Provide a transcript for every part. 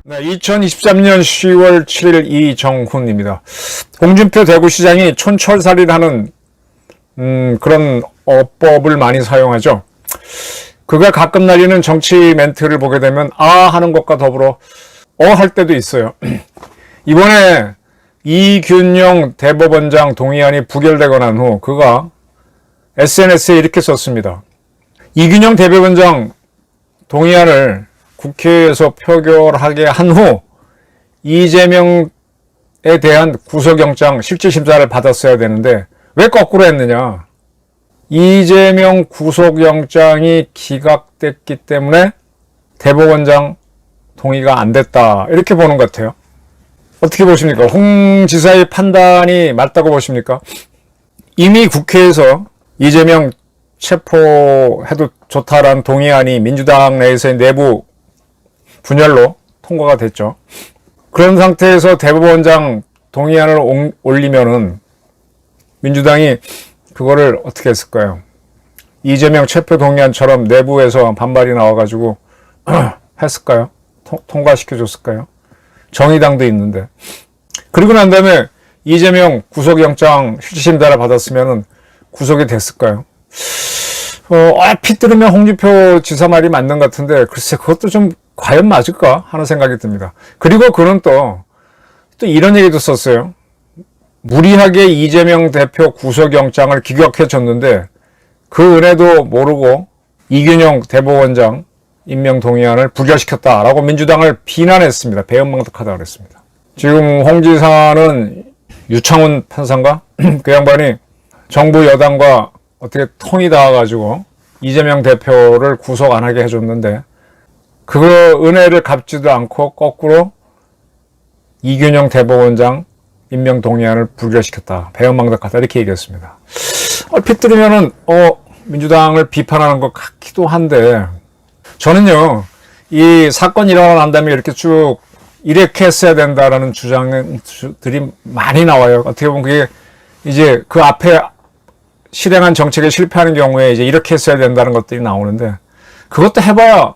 네, 2023년 10월 7일 이정훈입니다. 홍준표 대구시장이 촌철살이를 하는 그런 어법을 많이 사용하죠. 그가 가끔 날리는 정치 멘트를 보게 되면 하는 것과 더불어 할 때도 있어요. 이번에 이균용 대법원장 동의안이 부결되고 난 후 그가 SNS에 이렇게 썼습니다. 이균용 대법원장 동의안을 국회에서 표결하게 한 후 이재명에 대한 구속영장 실질심사를 받았어야 되는데 왜 거꾸로 했느냐. 이재명 구속영장이 기각됐기 때문에 대법원장 동의가 안 됐다, 이렇게 보는 것 같아요. 어떻게 보십니까? 홍 지사의 판단이 맞다고 보십니까? 이미 국회에서 이재명 체포해도 좋다라는 동의안이 민주당 내에서의 내부 분열로 통과가 됐죠. 그런 상태에서 대법원장 동의안을 올리면은 민주당이 그거를 어떻게 했을까요? 이재명 체포 동의안처럼 내부에서 반발이 나와가지고 했을까요? 통과시켜줬을까요? 정의당도 있는데. 그리고 난 다음에 이재명 구속영장 실질심사를 받았으면은 구속이 됐을까요? 얼핏 들으면 홍준표 지사 말이 맞는 것 같은데 글쎄 그것도 좀 과연 맞을까 하는 생각이 듭니다. 그리고 그는 또 이런 얘기도 썼어요. 무리하게 이재명 대표 구속영장을 기각해 줬는데 그 은혜도 모르고 이균용 대법원장 임명 동의안을 부결시켰다라고 민주당을 비난했습니다. 배은망덕하다고 그랬습니다. 지금 홍 지사는 유창훈 판사인가? 그 양반이 정부 여당과 어떻게 통이 닿아가지고 이재명 대표를 구속 안 하게 해줬는데 그 은혜를 갚지도 않고 거꾸로 이균용 대법원장 임명 동의안을 부결시켰다. 배은망덕하다, 이렇게 얘기했습니다. 얼핏 들으면은 민주당을 비판하는 것 같기도 한데 저는요, 이 사건이 일어나고 난 다음에 이렇게 했어야 된다라는 주장들이 많이 나와요. 어떻게 보면 그게 이제 그 앞에 실행한 정책에 실패하는 경우에 이제 이렇게 했어야 된다는 것들이 나오는데 그것도 해봐야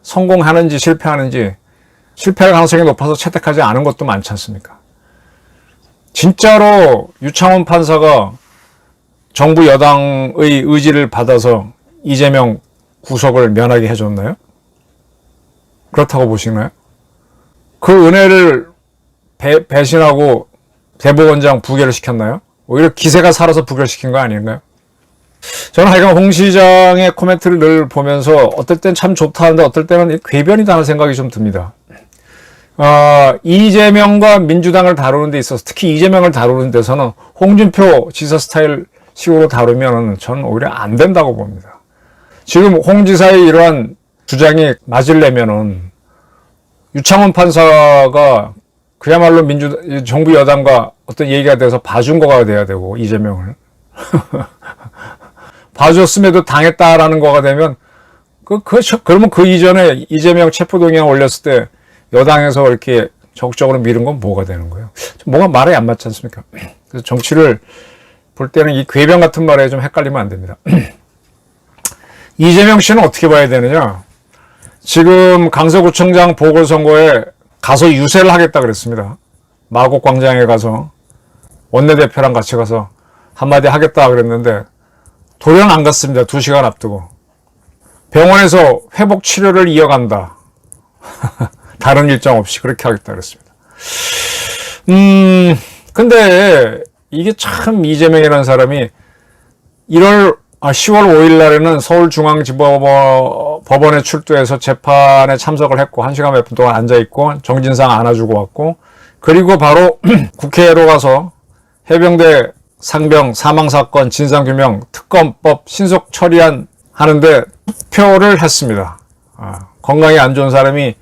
성공하는지 실패하는지, 실패할 가능성이 높아서 채택하지 않은 것도 많지 않습니까? 진짜로 유창훈 판사가 정부 여당의 의지를 받아서 이재명 구속을 면하게 해줬나요? 그렇다고 보시나요? 그 은혜를 배신하고 대법원장 부결을 시켰나요? 오히려 기세가 살아서 부결시킨 거 아닌가요? 저는 하여간 홍 시장의 코멘트를 늘 보면서 어떨 땐 참 좋다 하는데 어떨 때는 궤변이다 하는 생각이 좀 듭니다. 이재명과 민주당을 다루는 데 있어서, 특히 이재명을 다루는 데서는 홍준표 지사 스타일 식으로 다루면 저는 오히려 안 된다고 봅니다. 지금 홍 지사의 이러한 주장이 맞으려면은 유창훈 판사가 그야말로 정부 여당과 어떤 얘기가 돼서 봐준 거가 돼야 되고, 이재명을 봐줬음에도 당했다라는 거가 되면 그러면 그 이전에 이재명 체포동의안 올렸을 때 여당에서 이렇게 적극적으로 밀은 건 뭐가 되는 거예요? 뭐가 말이 안 맞지 않습니까? 그래서 정치를 볼 때는 이 궤변 같은 말에 좀 헷갈리면 안 됩니다. 이재명 씨는 어떻게 봐야 되느냐? 지금 강서구청장 보궐선거에 가서 유세를 하겠다 그랬습니다. 마곡광장에 가서 원내대표랑 같이 가서 한마디 하겠다 그랬는데 돌연 안 갔습니다. 2시간 앞두고. 병원에서 회복 치료를 이어간다. 다른 일정 없이 그렇게 하겠다 그랬습니다. 근데 이게 참 이재명이라는 사람이 10월 5일 날에는 서울중앙지법원에 출두해서 재판에 참석을 했고 1시간 몇 분 동안 앉아있고 정진상 안아주고 왔고, 그리고 바로 국회로 가서 해병대 상병 사망사건 진상규명 특검법 신속 하는데 투표를 했습니다. 건강이 안 좋은 사람이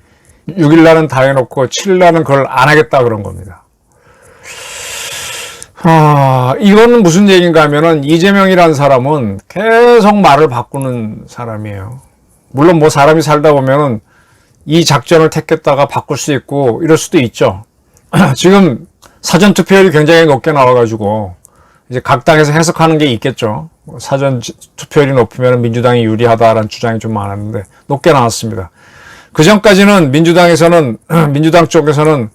6일 날은 다 해놓고 7일 날은 그걸 안 하겠다 그런 겁니다. 이거는 무슨 얘기인가 하면은 이재명이라는 사람은 계속 말을 바꾸는 사람이에요. 물론 뭐 사람이 살다 보면은 이 작전을 택했다가 바꿀 수 있고 이럴 수도 있죠. 지금 사전 투표율이 굉장히 높게 나와가지고 이제 각 당에서 해석하는 게 있겠죠. 사전 투표율이 높으면 민주당이 유리하다라는 주장이 좀 많았는데 높게 나왔습니다. 그 전까지는 민주당 쪽에서는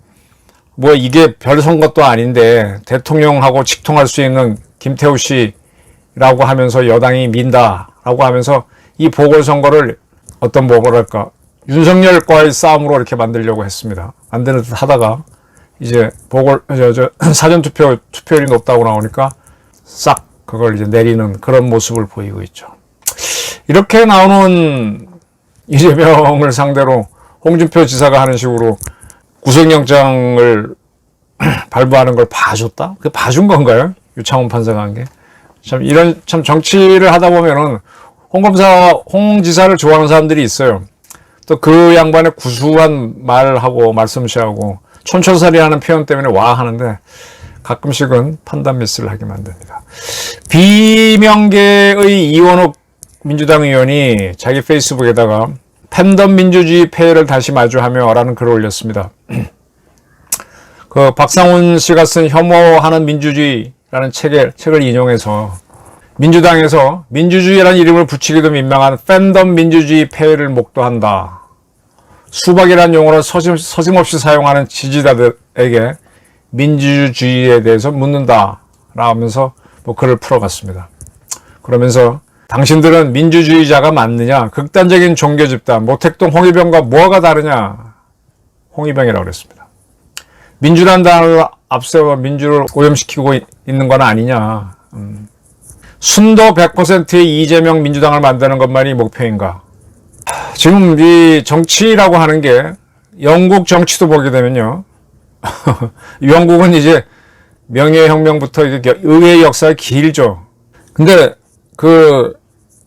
뭐 이게 별 선거도 아닌데 대통령하고 직통할 수 있는 김태우 씨라고 하면서 여당이 민다라고 하면서 이 보궐선거를 어떤 뭐랄까 윤석열과의 싸움으로 이렇게 만들려고 했습니다. 안 되는 듯 하다가 이제 사전 투표율이 높다고 나오니까 싹 그걸 이제 내리는 그런 모습을 보이고 있죠. 이렇게 나오는 이재명을 상대로 홍준표 지사가 하는 식으로 구속영장을 발부하는 걸 봐줬다? 그게 봐준 건가요? 유창훈 판사가 한 게. 참 정치를 하다 보면은 홍 지사를 좋아하는 사람들이 있어요. 또 그 양반의 구수한 말하고 말솜씨하고 촌철살이하는 표현 때문에 와 하는데 가끔씩은 판단 미스를 하게 만듭니다. 비명계의 이원욱 민주당 의원이 자기 페이스북에다가 팬덤 민주주의 폐해를 다시 마주하며 라는 글을 올렸습니다. 그 박상훈 씨가 쓴 혐오하는 민주주의라는 책을 인용해서 민주당에서 민주주의라는 이름을 붙이기도 민망한 팬덤 민주주의 폐해를 목도한다. 수박이라는 용어를 서슴없이 사용하는 지지자들에게 민주주의에 대해서 묻는다 라면서 뭐 글을 풀어갔습니다. 그러면서 당신들은 민주주의자가 맞느냐? 극단적인 종교 집단 모택동 홍위병과 뭐가 다르냐? 홍위병이라고 그랬습니다. 민주란 단어를 앞세워 민주를 오염시키고 있는 건 아니냐? 순도 100%의 이재명 민주당을 만드는 것만이 목표인가? 지금 이 정치라고 하는 게 영국 정치도 보게 되면요. 영국은 이제 명예혁명부터 의회 역사가 길죠. 근데 그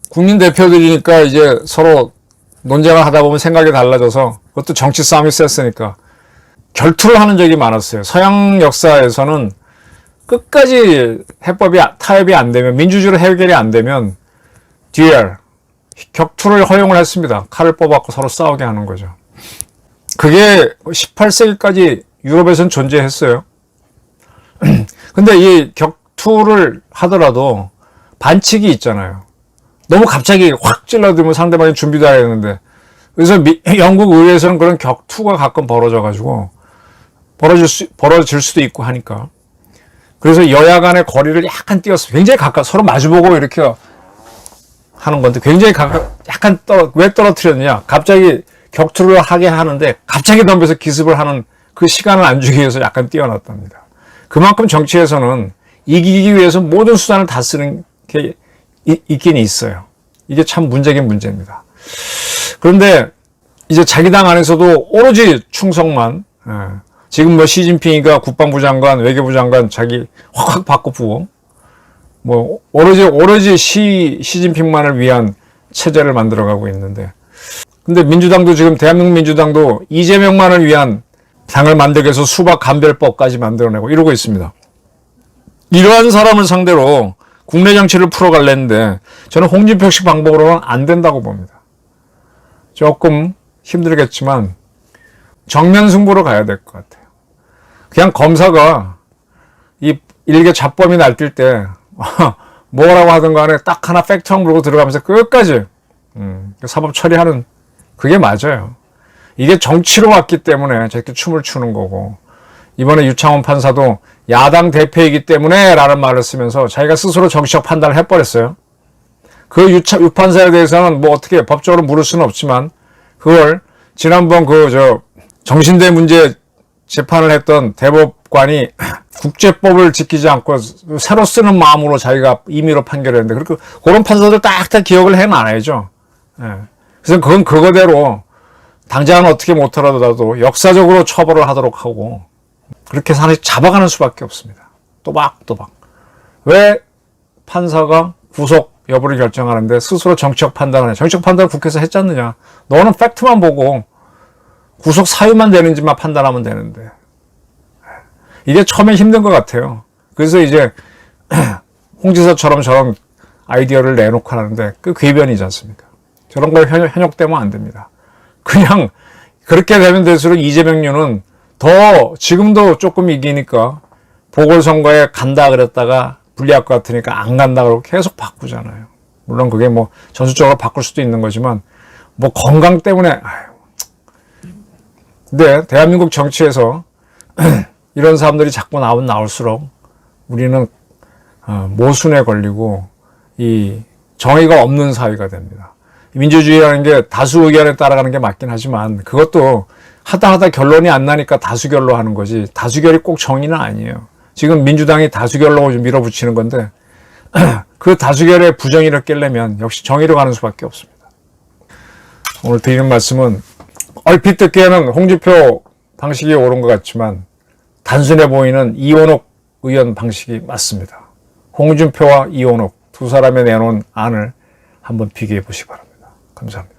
국민 대표들이니까 이제 서로 논쟁을 하다 보면 생각이 달라져서 그것도 정치 싸움이 셌으니까 결투를 하는 적이 많았어요. 서양 역사에서는 끝까지 타협이 안 되면 민주주의로 해결이 안 되면 듀얼 격투를 허용을 했습니다. 칼을 뽑아갖고 서로 싸우게 하는 거죠. 그게 18세기까지 유럽에서는 존재했어요. 근데 이 격투를 하더라도 반칙이 있잖아요. 너무 갑자기 확 찔러들면 상대방이 준비도 해야 되는데 그래서 영국 의회에서는 그런 격투가 가끔 벌어져가지고 벌어질 수도 있고 하니까 그래서 여야 간의 거리를 약간 띄었어요. 굉장히 가까워 서로 마주보고 이렇게 하는 건데 굉장히 약간 왜 떨어뜨렸느냐 갑자기 격투를 하게 하는데 갑자기 덤벼서 기습을 하는 그 시간을 안 주기 위해서 약간 띄어놨답니다. 그만큼 정치에서는 이기기 위해서 모든 수단을 다 쓰는 게 있긴 있어요. 이게 참 문제긴 문제입니다. 그런데 이제 자기 당 안에서도 오로지 충성만 지금 뭐 시진핑이가 국방부 장관, 외교부 장관 자기 확 바꿔보고 뭐 오로지 시진핑만을 위한 체제를 만들어가고 있는데 근데 민주당도 지금 대한민국 민주당도 이재명만을 위한 당을 만들기 위해서 수박 감별법까지 만들어내고 이러고 있습니다. 이러한 사람을 상대로 국내 정치를 풀어갈랬는데 저는 홍준표식 방법으로는 안 된다고 봅니다. 조금 힘들겠지만 정면 승부로 가야 될 것 같아요. 그냥 검사가 이 일개 잡범이 날뛸 때 뭐라고 하든 간에 딱 하나 팩트만 물고 들어가면서 끝까지 사법 처리하는 그게 맞아요. 이게 정치로 왔기 때문에 저렇게 춤을 추는 거고 이번에 유창훈 판사도 야당 대표이기 때문에 라는 말을 쓰면서 자기가 스스로 정치적 판단을 해버렸어요. 그 유 판사에 대해서는 뭐 어떻게 법적으로 물을 수는 없지만 그걸 지난번 정신대 문제 재판을 했던 대법관이 국제법을 지키지 않고 새로 쓰는 마음으로 자기가 임의로 판결했는데 그렇게 그런 판사들 딱딱 기억을 해놔야죠. 그래서 그건 그거대로 당장은 어떻게 못하더라도 역사적으로 처벌을 하도록 하고 그렇게 사람이 잡아가는 수밖에 없습니다. 또박또박. 왜 판사가 구속 여부를 결정하는데 스스로 정치적 판단을 해? 정치적 판단을 국회에서 했지 않느냐? 너는 팩트만 보고 구속 사유만 되는지만 판단하면 되는데 이게 처음에 힘든 것 같아요. 그래서 이제 홍 지사처럼 저런 아이디어를 내놓고 하는데 그 궤변이지 않습니까? 저런 걸 현혹되면 안 됩니다. 그냥 그렇게 되면 될수록 이재명류는 더 지금도 조금 이기니까 보궐선거에 간다 그랬다가 불리할 것 같으니까 안 간다 그러고 계속 바꾸잖아요. 물론 그게 뭐 전술적으로 바꿀 수도 있는 거지만 뭐 건강 때문에 근데 대한민국 정치에서 이런 사람들이 자꾸 나올수록 우리는 모순에 걸리고 이 정의가 없는 사회가 됩니다. 민주주의라는 게 다수 의견에 따라가는 게 맞긴 하지만 그것도 하다 결론이 안 나니까 다수결로 하는 거지 다수결이 꼭 정의는 아니에요. 지금 민주당이 다수결로 밀어붙이는 건데 그 다수결의 부정의를 깨려면 역시 정의로 가는 수밖에 없습니다. 오늘 드리는 말씀은 얼핏 듣기에는 홍준표 방식이 옳은 것 같지만 단순해 보이는 이원옥 의원 방식이 맞습니다. 홍준표와 이원옥 두 사람이 내놓은 안을 한번 비교해 보시기 바랍니다. 감사합니다.